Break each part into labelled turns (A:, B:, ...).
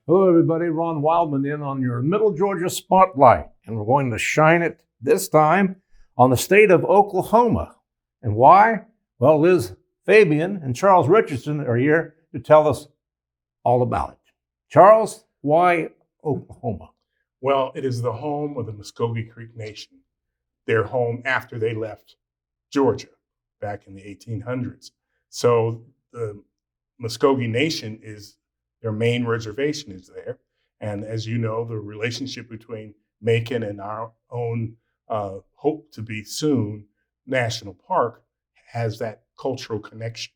A: Hello, everybody. Ron Wildman in on your Middle Georgia Spotlight. And we're going to shine it this time on the state of Oklahoma. And why? Well, Liz Fabian and Charles Richardson are here to tell us all about it. Charles, why Oklahoma?
B: Well, it is the home of the Muskogee Creek Nation. Their home after they left Georgia back in the 1800s. So the Muskogee Nation is their main reservation is there. And as you know, the relationship between Macon and our own hope to be soon National Park has that cultural connection.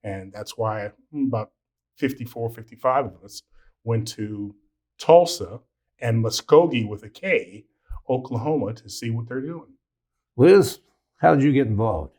B: And that's why about 54, 55 of us went to Tulsa and Muskogee with a K, Oklahoma, to see what they're doing.
A: Liz, how did you get involved?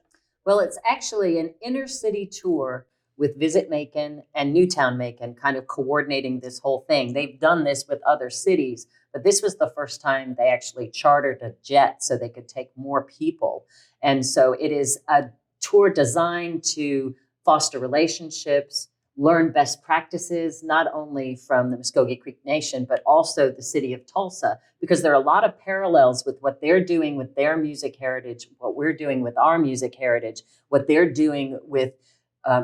C: Well, it's actually an inner city tour with Visit Macon and Newtown Macon kind of coordinating this whole thing. They've done this with other cities, but this was the first time they actually chartered a jet so they could take more people. And so it is a tour designed to foster relationships, learn best practices, not only from the Muskogee Creek Nation, but also the city of Tulsa, because there are a lot of parallels with what they're doing with their music heritage, what we're doing with our music heritage, what they're doing with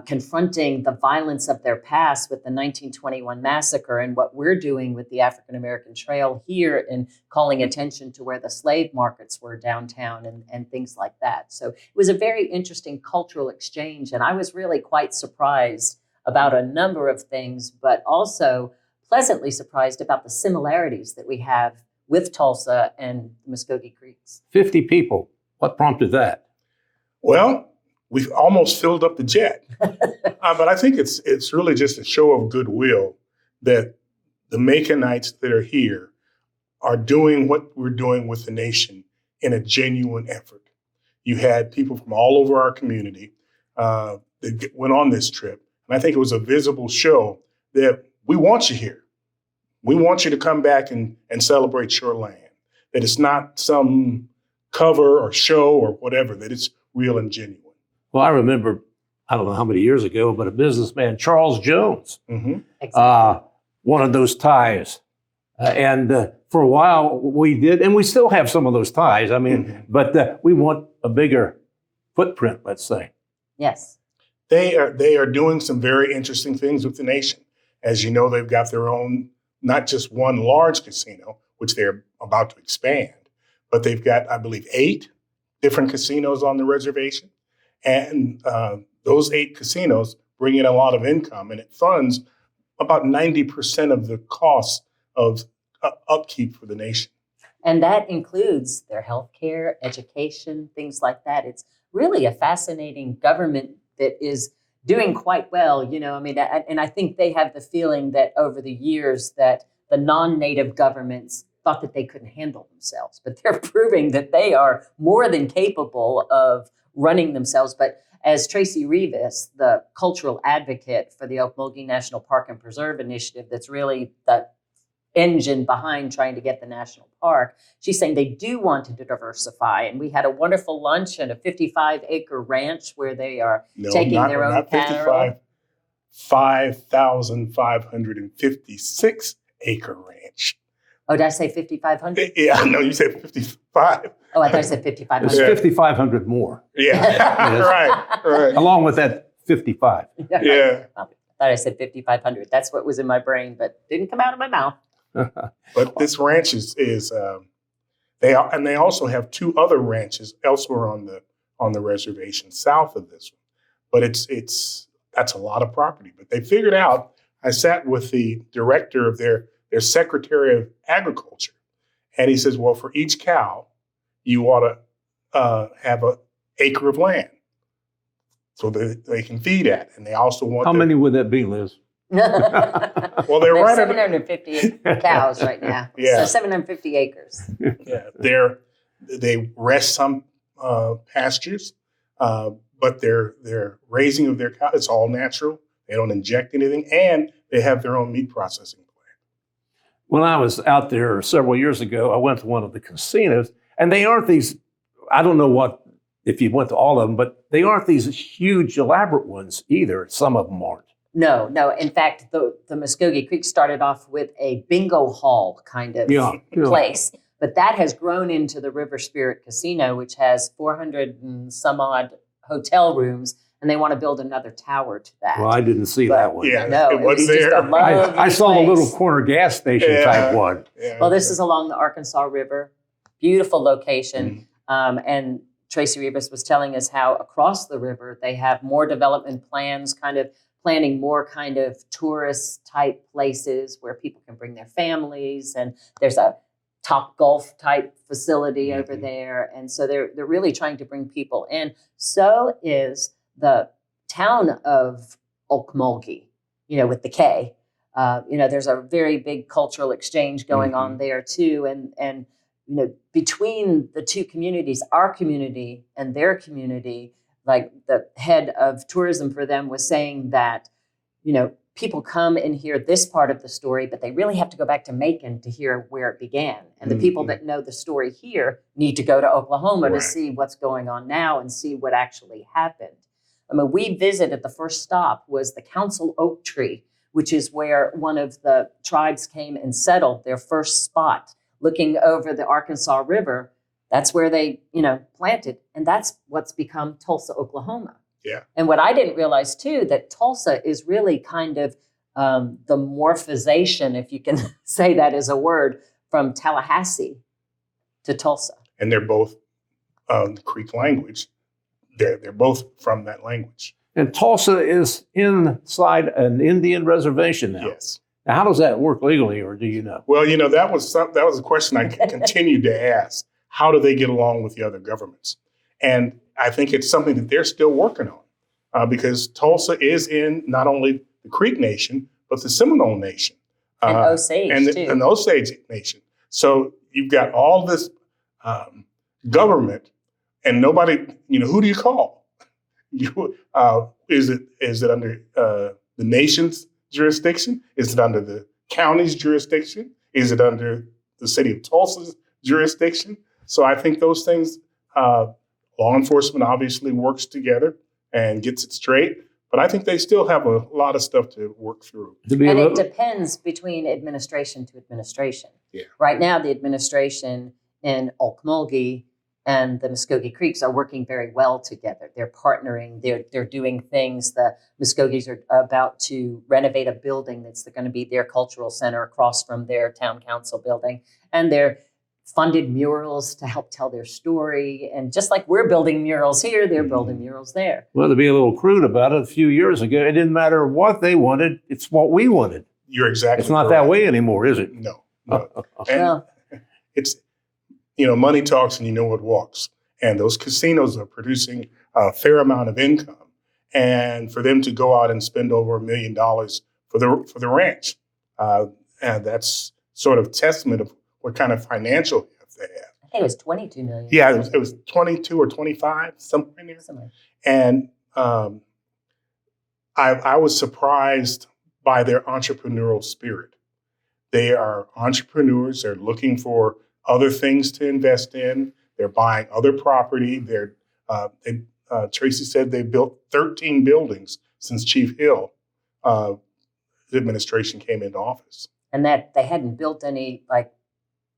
C: confronting the violence of their past with the 1921 massacre, and what we're doing with the African American Trail here and calling attention to where the slave markets were downtown and things like that. So it was a very interesting cultural exchange, and I was really quite surprised about a number of things, but also pleasantly surprised about the similarities that we have with Tulsa and the Muskogee Creeks.
A: 50 people. What prompted that?
B: Well, we've almost filled up the jet. But I think it's really just a show of goodwill that the Maconites that are here are doing what we're doing with the nation in a genuine effort. You had people from all over our community that went on this trip. And I think it was a visible show that we want you here. We want you to come back and celebrate your land, that it's not some cover or show or whatever, that it's real and genuine.
A: Well, I remember, I don't know how many years ago, but a businessman, Charles Jones,
C: Exactly.
A: wanted those ties. And for a while we did, and we still have some of those ties. I mean, but we want a bigger footprint, let's say.
C: Yes.
B: They are doing some very interesting things with the nation. As you know, they've got their own, not just one large casino, which they're about to expand, but they've got, I believe, 8 different casinos on the reservation. And those 8 casinos bring in a lot of income, and it funds about 90% of the cost of upkeep for the nation.
C: And that includes their healthcare, education, things like that. It's really a fascinating government that is doing quite well, you know. I mean, and I think they have the feeling that over the years that the non-native governments thought that they couldn't handle themselves, but they're proving that they are more than capable of running themselves. But as Tracy Rivas, the cultural advocate for the Okmulgee National Park and Preserve Initiative, that's really the engine behind trying to get the national park, she's saying they do want to diversify. And we had a wonderful lunch at a 55-acre ranch where they are taking their own cattle.
B: 5,556-acre ranch.
C: Oh, did I say 5,500?
B: Yeah, no, you said 55.
C: Oh, I thought I said 5,500.
A: It's 5,500 more,
B: Yeah, right.
A: along with that 55.
B: Yeah.
C: I thought I said 5,500. That's what was in my brain, but didn't come out of my mouth.
B: But this ranch is they also have 2 other ranches elsewhere on the reservation south of this one. But that's a lot of property. But they figured out. I sat with the director of their Secretary of Agriculture, and he says, well, for each cow, you ought to have an acre of land so that they can feed at. And they also want
A: How many would that be, Liz?
B: Well, they're
C: There's
B: right
C: 750 cows right now.
B: Yeah.
C: So 750 acres.
B: Yeah, they rest some pastures, but their raising of their cows, it's all natural. They don't inject anything, and they have their own meat processing plant.
A: When I was out there several years ago, I went to one of the casinos, and they aren't these, I don't know if you went to all of them, but they aren't these huge, elaborate ones either. Some of them aren't.
C: No, no. In fact, the Muskogee Creek started off with a bingo hall kind of
A: Yeah.
C: place, but that has grown into the River Spirit Casino, which has 400 and some odd hotel rooms, and they want to build another tower to that.
A: Well, I didn't see
C: But-
A: that one.
B: Yeah.
C: No,
B: It
C: it was
B: wasn't
C: just
B: there.
C: a lovely
A: I saw the little
C: place.
A: corner gas station
B: Yeah.
A: type one.
B: Yeah.
C: Well, this is along the Arkansas River. Beautiful location. And Tracy Rivas was telling us how across the river they have more development plans, kind of planning more kind of tourist type places where people can bring their families. And there's a Top Golf type facility over there. And so they're really trying to bring people in. So is the town of Okmulgee, with the K. There's a very big cultural exchange going on there too. And between the two communities, our community and their community, like the head of tourism for them was saying that, people come and hear this part of the story, but they really have to go back to Macon to hear where it began. And the people that know the story here need to go to Oklahoma to see what's going on now and see what actually happened. I mean, we visited, the first stop was the Council Oak Tree, which is where one of the tribes came and settled their first spot, looking over the Arkansas River. That's where they, planted. And that's what's become Tulsa, Oklahoma.
B: Yeah.
C: And what I didn't realize too, that Tulsa is really kind of the morphization, if you can say that as a word, from Tallahassee to Tulsa.
B: And they're both the Creek language. They're both from that language.
A: And Tulsa is inside an Indian reservation now.
B: Yes.
A: Now, how does that work legally, or do you know?
B: Well, that was a question I continued to ask. How do they get along with the other governments? And I think it's something that they're still working on because Tulsa is in not only the Creek Nation, but the Seminole Nation.
C: And Osage, too.
B: And the Osage Nation. So you've got all this government and nobody, who do you call? Is it under the nation's jurisdiction? Is it under the county's jurisdiction? Is it under the city of Tulsa's jurisdiction? So I think those things, law enforcement obviously works together and gets it straight, but I think they still have a lot of stuff to work through.
A: To be a
C: And
A: little-
C: it depends between administration to administration.
B: Yeah.
C: Right now, the administration in Okmulgee and the Muskogee Creeks are working very well together. They're partnering. They're doing things. The Muskogees are about to renovate a building that's going to be their cultural center across from their town council building. And they're funded murals to help tell their story. And just like we're building murals here, they're building murals there.
A: Well, to be a little crude about it, a few years ago, it didn't matter what they wanted. It's what we wanted.
B: You're exactly
A: It's not
B: correct.
A: that way anymore, is it?
B: No. And
C: Well,
B: it's, money talks and you know what walks. And those casinos are producing a fair amount of income. And for them to go out and spend over $1 million for the ranch, and that's sort of testament of what kind of financial health they have.
C: I think it was 22 million.
B: Yeah, it was 22 or 25, somewhere in there.
C: Somewhere.
B: And I was surprised by their entrepreneurial spirit. They are entrepreneurs. They're looking for other things to invest in. They're buying other property. Tracy said they built 13 buildings since Chief Hill administration came into office.
C: And that they hadn't built any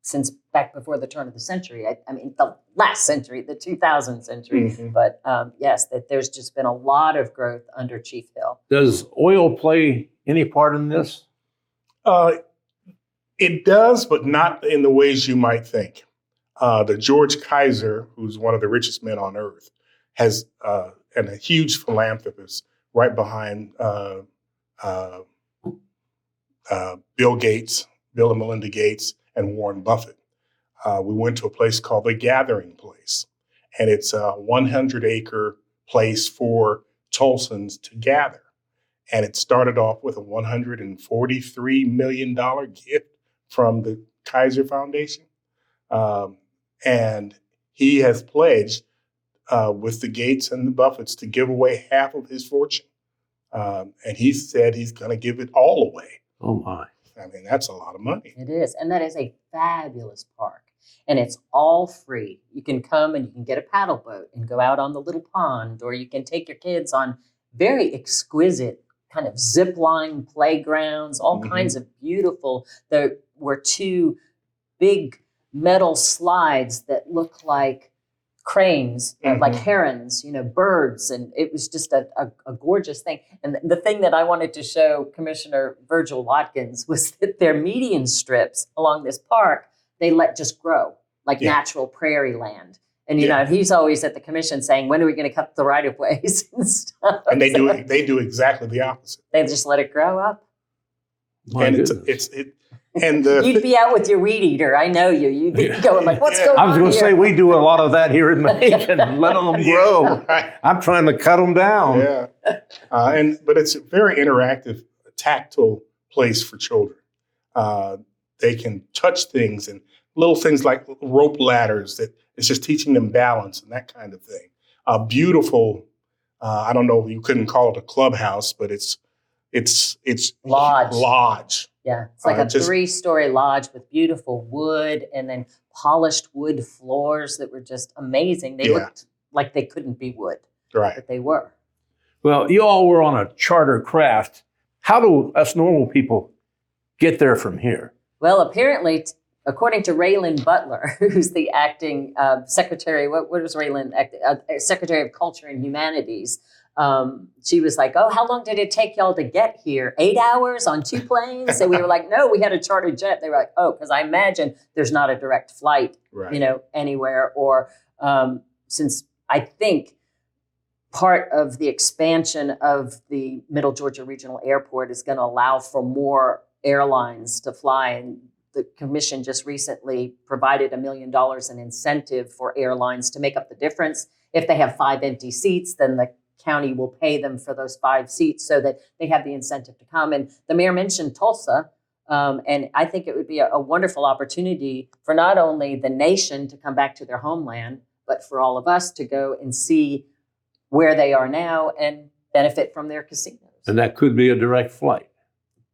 C: since back before the turn of the century. I mean, the last century, the 2000th century.
B: Mhm.
C: But yes, that there's just been a lot of growth under Chief Hill.
A: Does oil play any part in this?
B: It does, but not in the ways you might think. The George Kaiser, who's one of the richest men on earth, has and a huge philanthropist right behind Bill Gates, Bill and Melinda Gates, and Warren Buffett. We went to a place called the Gathering Place, and it's a 100-acre place for Tulsans to gather. And it started off with a $143 million gift from the Kaiser Foundation. And he has pledged with the Gates and the Buffetts to give away half of his fortune. And he said he's going to give it all away.
A: Oh, my.
B: I mean, that's a lot of money.
C: It is. And that is a fabulous park. And it's all free. You can come and you can get a paddle boat and go out on the little pond, or you can take your kids on very exquisite kind of zip line playgrounds, all kinds of beautiful. There were 2 big metal slides that look like cranes, like herons, birds. And it was just a gorgeous thing. And the thing that I wanted to show Commissioner Virgil Watkins was that their median strips along this park, they let just grow like natural prairie land. And, he's always at the commission saying, when are we going to cut the right of ways and stuff?
B: And they do exactly the opposite.
C: They just let it grow up.
A: My
B: And
A: goodness.
C: You'd be out with your weed eater. I know you. You'd be going like, what's going on?
A: I was going to
C: here?
A: say we do a lot of that here in Macon, letting them grow.
B: Right.
A: I'm trying to cut them down.
B: Yeah. But it's a very interactive, tactile place for children. They can touch things and little things like rope ladders that it's just teaching them balance and that kind of thing. Beautiful. I don't know. You couldn't call it a clubhouse, but it's lodge.
C: Yeah, it's like a 3-story lodge with beautiful wood and then polished wood floors that were just amazing. They looked like they couldn't be wood,
B: Right.
C: but they were.
A: Well, you all were on a charter craft. How do us normal people get there from here?
C: Well, apparently, according to Raylan Butler, who's the acting secretary, what was Raylan, Secretary of Culture and Humanities, she was like, oh, how long did it take y'all to get here? 8 hours on 2 planes? And we were like, no, we had a charter jet. They were like, oh, because I imagine there's not a direct flight, anywhere. Or since I think part of the expansion of the Middle Georgia Regional Airport is going to allow for more airlines to fly. And the commission just recently provided $1 million in incentive for airlines to make up the difference. If they have 5 empty seats, then the county will pay them for those 5 seats so that they have the incentive to come. And the mayor mentioned Tulsa. And I think it would be a wonderful opportunity for not only the nation to come back to their homeland, but for all of us to go and see where they are now and benefit from their casinos.
A: And that could be a direct flight.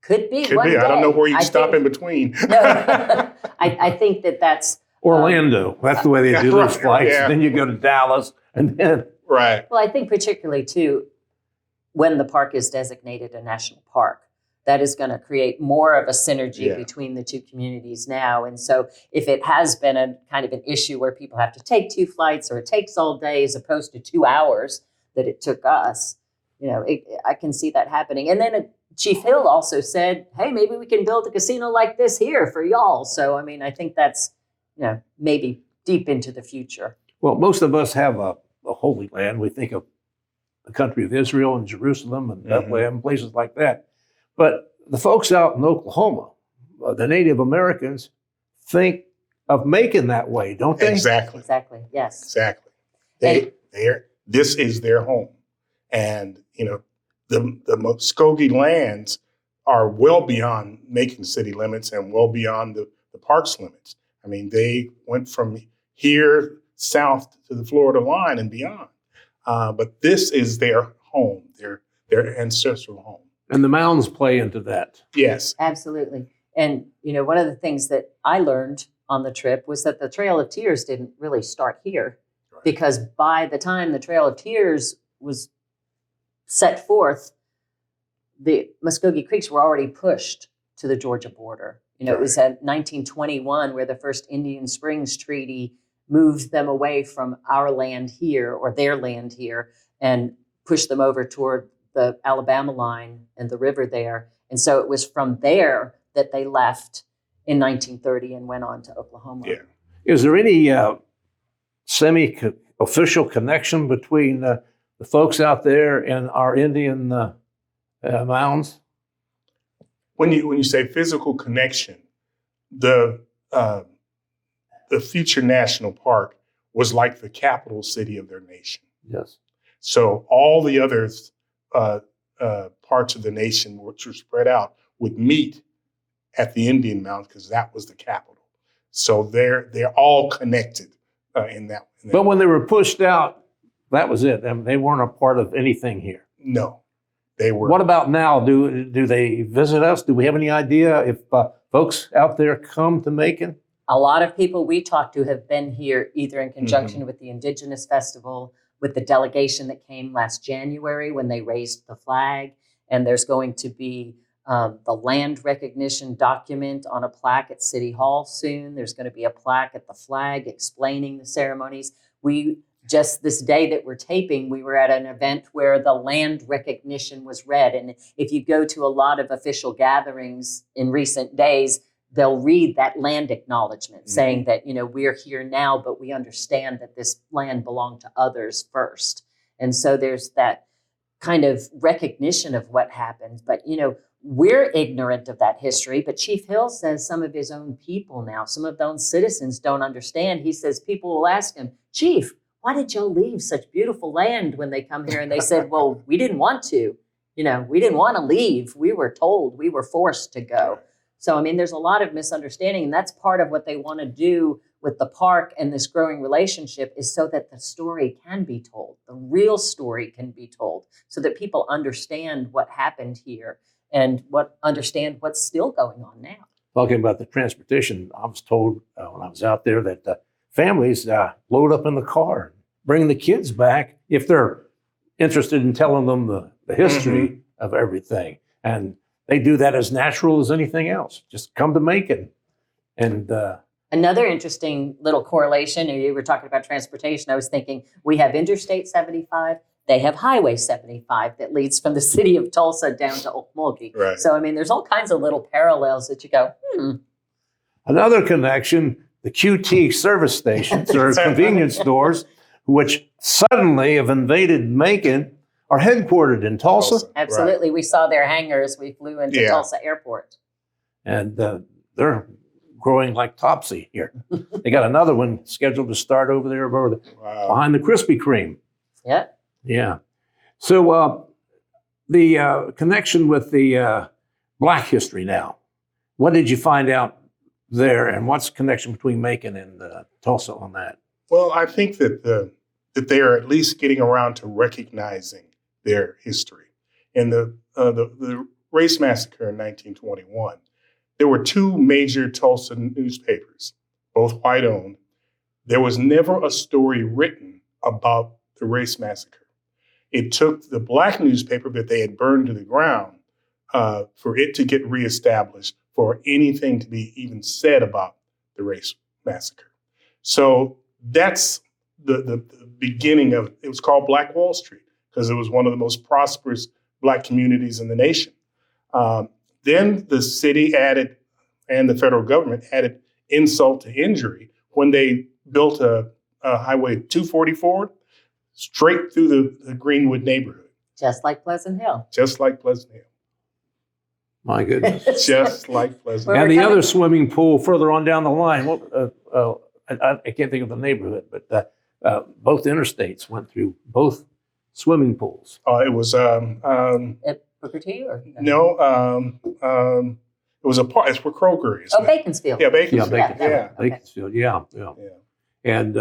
C: Could be.
B: Could
C: one
B: be.
C: day.
B: I don't know where you stop in between.
C: No, I think that's
A: Orlando. That's the way they do those flights.
B: Yeah.
A: Then you go to Dallas and then.
B: Right.
C: Well, I think particularly, too, when the park is designated a national park, that is going to create more of a synergy between the 2 communities now. And so if it has been a kind of an issue where people have to take 2 flights or it takes all day as opposed to 2 hours that it took us, I can see that happening. And then Chief Hill also said, hey, maybe we can build a casino like this here for y'all. So, I mean, I think that's, maybe deep into the future.
A: Well, most of us have a Holy Land. We think of the country of Israel and Jerusalem and Bethlehem, places like that. But the folks out in Oklahoma, the Native Americans, think of Macon that way, don't they?
B: Exactly.
C: Exactly. Yes.
B: Exactly. This is their home. And, the Muskogee lands are well beyond Macon city limits and well beyond the park's limits. I mean, they went from here south to the Florida line and beyond. But this is their home, their ancestral home.
A: And the mounds play into that.
B: Yes.
C: Absolutely. And, one of the things that I learned on the trip was that the Trail of Tears didn't really start here, because by the time the Trail of Tears was set forth, the Muskogee Creeks were already pushed to the Georgia border. It was at 1921 where the first Indian Springs Treaty moved them away from our land here, or their land here, and pushed them over toward the Alabama line and the river there. And so it was from there that they left in 1930 and went on to Oklahoma.
B: Yeah.
A: Is there any semi-official connection between the folks out there and our Indian mounds?
B: When you say physical connection, the future national park was like the capital city of their nation.
A: Yes.
B: So all the other parts of the nation, which were spread out, would meet at the Indian Mounds because that was the capital. So they're all connected in that.
A: But when they were pushed out, that was it. I mean, they weren't a part of anything here.
B: No, they were.
A: What about now? Do they visit us? Do we have any idea if folks out there come to Macon?
C: A lot of people we talked to have been here either in conjunction with the Indigenous Festival, with the delegation that came last January when they raised the flag. and there's going to be the land recognition document on a plaque at City Hall soon. There's going to be a plaque at the flag explaining the ceremonies. We just this day that we're taping, we were at an event where the land recognition was read. And if you go to a lot of official gatherings in recent days, they'll read that land acknowledgement saying that, we're here now, but we understand that this land belonged to others first. And so there's that kind of recognition of what happened. But, we're ignorant of that history. But Chief Hill says some of his own people now, some of the own citizens don't understand. He says people will ask him, Chief, why did y'all leave such beautiful land when they come here? And they said, well, we didn't want to. We didn't want to leave. We were told, we were forced to go. So, there's a lot of misunderstanding, and that's part of what they want to do with the park and this growing relationship is so that the story can be told. The real story can be told so that people understand what happened here and understand what's still going on now.
A: Talking about the transportation, I was told when I was out there that families load up in the car, bring the kids back if they're interested in telling them the history of everything. And they do that as natural as anything else. Just come to Macon. And
C: another interesting little correlation, you were talking about transportation, I was thinking we have Interstate 75, they have Highway 75 that leads from the city of Tulsa down to Okmulgee.
B: Right.
C: So, there's all kinds of little parallels that you go,
A: Another connection, the QT service stations or convenience stores, which suddenly have invaded Macon, are headquartered in Tulsa.
C: Absolutely. Right. We saw their hangars. We flew into Tulsa Airport.
A: And they're growing like topsy here. They got another one scheduled to start over there behind the Krispy Kreme.
C: Yeah.
A: Yeah. So the connection with the Black history now, what did you find out there, and what's the connection between Macon and Tulsa on that?
B: Well, I think that they are at least getting around to recognizing their history. In the race massacre in 1921, there were two major Tulsa newspapers, both white-owned. There was never a story written about the race massacre. It took the Black newspaper that they had burned to the ground for it to get reestablished, for anything to be even said about the race massacre. So that's the beginning of, it was called Black Wall Street because it was one of the most prosperous Black communities in the nation. Then the city added, and the federal government added insult to injury when they built a Highway 244 straight through the Greenwood neighborhood.
C: Just like Pleasant Hill.
B: Just like Pleasant Hill.
A: My goodness.
B: Just like Pleasant Hill.
A: And the other swimming pool further on down the line, I can't think of the neighborhood, but both interstates went through both swimming pools.
B: It was
C: at Booker T or
B: no? It was a part. It's where Kroger is.
C: Bakersfield.
B: Yeah, Bakersfield.
C: Yeah.
A: Bakersfield. Yeah. And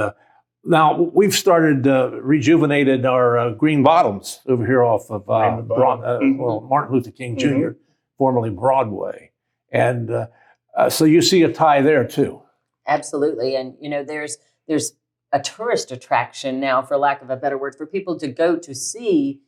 A: now we've started rejuvenated our green bottoms over here off of Martin Luther King Jr., formerly Broadway, and so you see a tie there too. Absolutely,
C: and there's a tourist attraction now, for lack of a better word, for people to go to see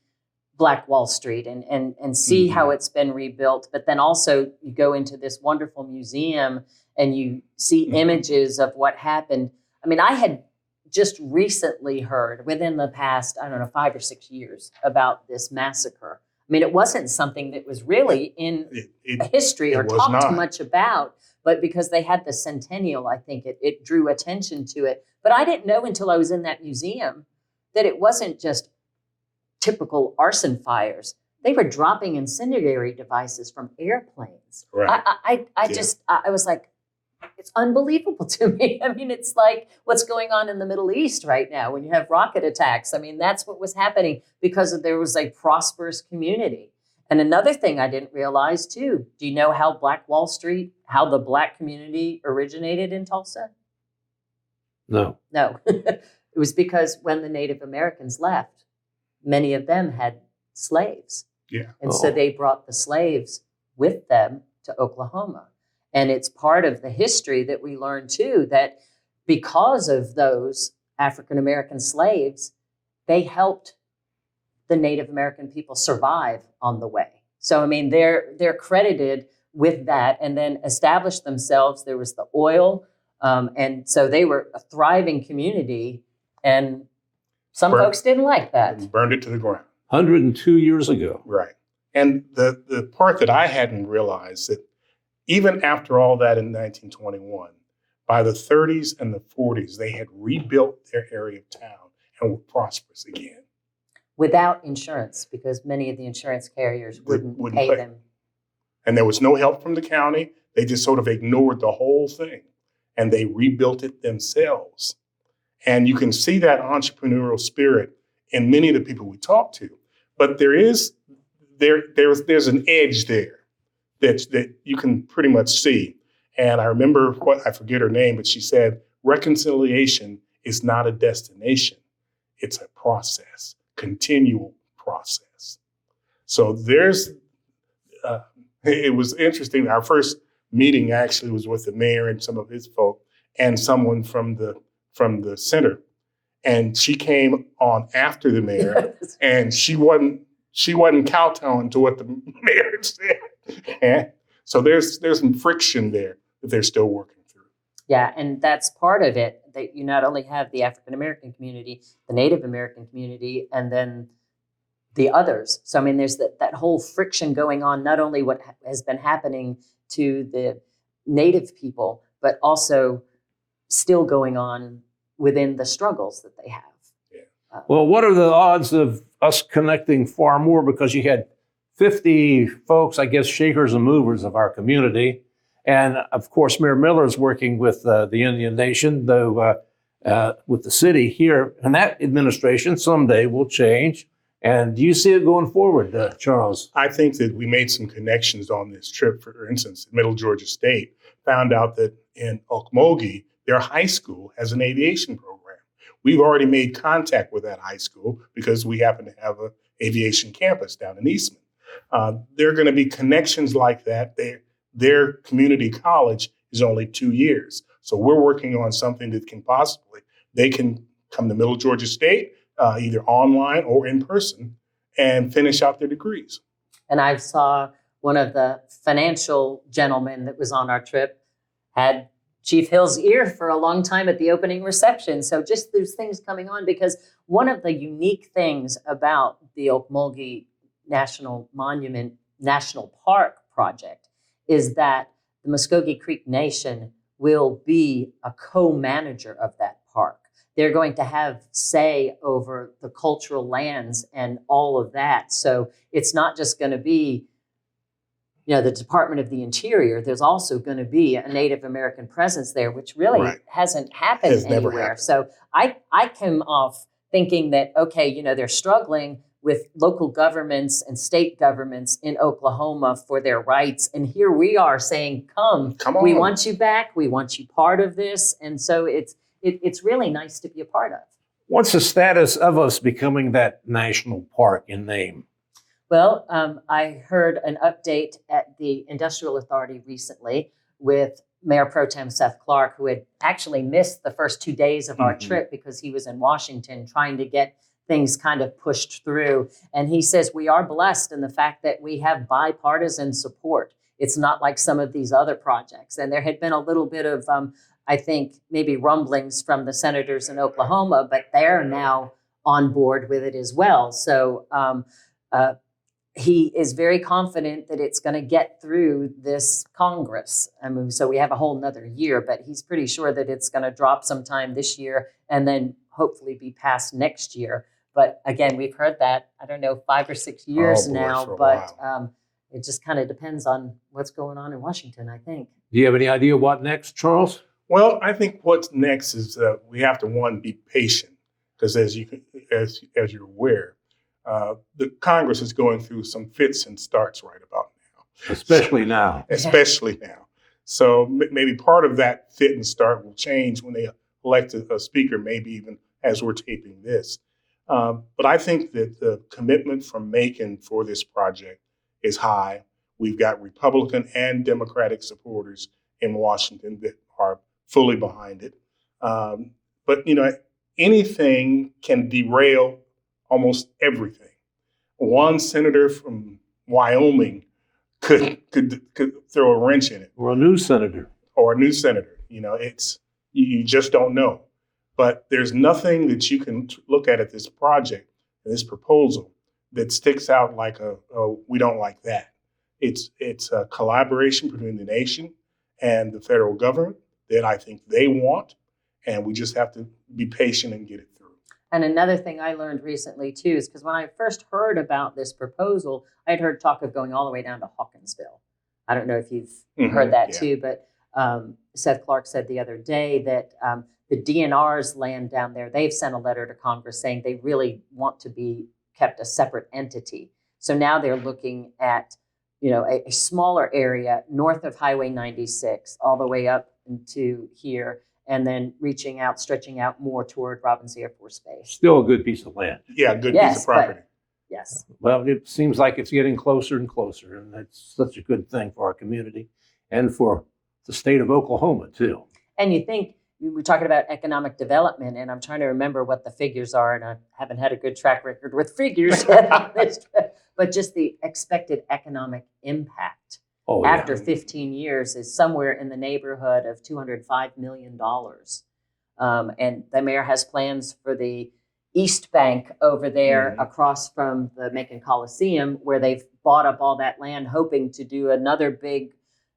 C: Black Wall Street and see how it's been rebuilt. But then also you go into this wonderful museum and you see images of what happened. I had just recently heard within the past, 5 or 6 years about this massacre. It wasn't something that was really in history or talked much about, but because they had the centennial, I think it drew attention to it. But I didn't know until I was in that museum that it wasn't just typical arson fires. They were dropping incendiary devices from airplanes.
B: Right.
C: I was like, it's unbelievable to me. It's like what's going on in the Middle East right now when you have rocket attacks. That's what was happening because there was a prosperous community. And another thing I didn't realize too, do you know how Black Wall Street, how the Black community originated in Tulsa?
A: No.
C: It was because when the Native Americans left, many of them had slaves.
B: Yeah.
C: And so they brought the slaves with them to Oklahoma. And it's part of the history that we learn too, that because of those African-American slaves, they helped the Native American people survive on the way. So I mean, they're credited with that, and then established themselves. There was the oil, and so they were a thriving community. And some folks didn't like that.
B: Burned it to the ground.
A: 102 years ago.
B: Right. And the part that I hadn't realized that even after all that in 1921, by the 30s and the 40s, they had rebuilt their area of town and were prosperous again.
C: Without insurance, because many of the insurance carriers wouldn't pay them.
B: And there was no help from the county. They just sort of ignored the whole thing, and they rebuilt it themselves. And you can see that entrepreneurial spirit in many of the people we talk to. But there's an edge there that you can pretty much see. And I remember I forget her name, but she said, reconciliation is not a destination. It's a process, continual process. So it was interesting. Our first meeting actually was with the mayor and some of his folk and someone from the center. And she came on after the mayor, and she wasn't kowtowing to what the mayor said. And so there's some friction there that they're still working through.
C: Yeah, and that's part of it, that you not only have the African-American community, the Native American community, and then the others. So, I mean, there's that whole friction going on, not only what has been happening to the Native people, but also still going on within the struggles that they have.
B: Yeah.
A: Well, what are the odds of us connecting far more? Because you had 50 folks, I guess, shakers and movers of our community. And of course, Mayor Miller is working with the Indian Nation, though with the city here. And that administration someday will change. And do you see it going forward, Charles?
B: I think that we made some connections on this trip. For instance, Middle Georgia State found out that in Okmulgee, their high school has an aviation program. We've already made contact with that high school because we happen to have an aviation campus down in Eastman. There are going to be connections like that. Their community college is only 2 years. So we're working on something that they can come to Middle Georgia State, either online or in person, and finish out their degrees.
C: And I saw one of the financial gentlemen that was on our trip had Chief Hill's ear for a long time at the opening reception. So just those things coming on, because one of the unique things about the Okmulgee National Monument National Park project is that the Muskogee Creek Nation will be a co-manager of that park. They're going to have say over the cultural lands and all of that. So it's not just going to be, the Department of the Interior. There's also going to be a Native American presence there, which really hasn't happened
B: Never
C: anywhere.
B: happened.
C: So I came off thinking that, okay, they're struggling with local governments and state governments in Oklahoma for their rights. And here we are saying, come on. We want you back. We want you part of this. And so it's really nice to be a part of.
A: What's the status of us becoming that national park in name?
C: Well, I heard an update at the Industrial Authority recently with Mayor Pro Tem Seth Clark, who had actually missed the first 2 days of our trip because he was in Washington trying to get things kind of pushed through. And he says we are blessed in the fact that we have bipartisan support. It's not like some of these other projects. And there had been a little bit of, I think, maybe rumblings from the senators in Oklahoma, but they're now on board with it as well. So he is very confident that it's going to get through this Congress. I mean, so we have a whole nother year, but he's pretty sure that it's going to drop sometime this year and then hopefully be passed next year. But again, we've heard that, 5 or 6 years now, but it just kind of depends on what's going on in Washington, I think.
A: Do you have any idea what next, Charles?
B: Well, I think what's next is we have to, be patient, because as you're aware, the Congress is going through some fits and starts right about now.
A: Especially now.
B: Especially now. So maybe part of that fit and start will change when they elect a speaker, maybe even as we're taping this. But I think that the commitment from Macon for this project is high. We've got Republican and Democratic supporters in Washington that are fully behind it. But anything can derail almost everything. One senator from Wyoming could throw a wrench in it,
A: Or a new senator.
B: or a new senator. It's you just don't know. But there's nothing that you can look at this project, this proposal, that sticks out like we don't like that. It's a collaboration between the nation and the federal government that I think they want, and we just have to be patient and get it through.
C: And another thing I learned recently too is because when I first heard about this proposal, I had heard talk of going all the way down to Hawkinsville. I don't know if you've heard that too, but Seth Clark said the other day that the DNR's land down there, they've sent a letter to Congress saying they really want to be kept a separate entity. So now they're looking at, a smaller area north of Highway 96, all the way up into here, and then stretching out more toward Robins Air Force Base.
A: Still a good piece of land.
B: Yeah, good
C: Yes,
B: piece of property.
C: Yes.
A: Well, it seems like it's getting closer and closer, and that's such a good thing for our community and for the state of Oklahoma, too.
C: And you think, we're talking about economic development, and I'm trying to remember what the figures are, and I haven't had a good track record with figures yet on this trip, but just the expected economic impact after 15 years is somewhere in the neighborhood of $205 million. And the mayor has plans for the East Bank over there across from the Macon Coliseum, where they've bought up all that land, hoping to do another big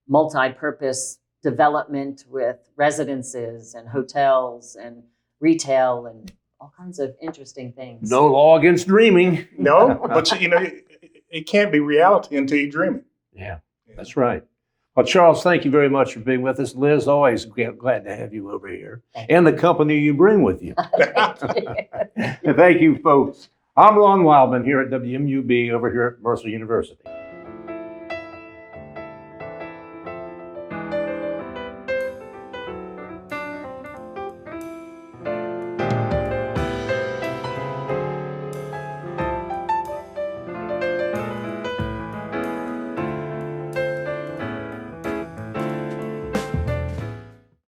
C: multi-purpose development with residences and hotels and retail and all kinds of interesting things.
A: No law against dreaming.
B: No, but it can't be reality until you dream it.
A: Yeah, that's right. Well, Charles, thank you very much for being with us. Liz, always glad to have you over here and the company you bring with you. And thank you, folks. I'm Ron Wildman here at WMUB over here at Mercer University.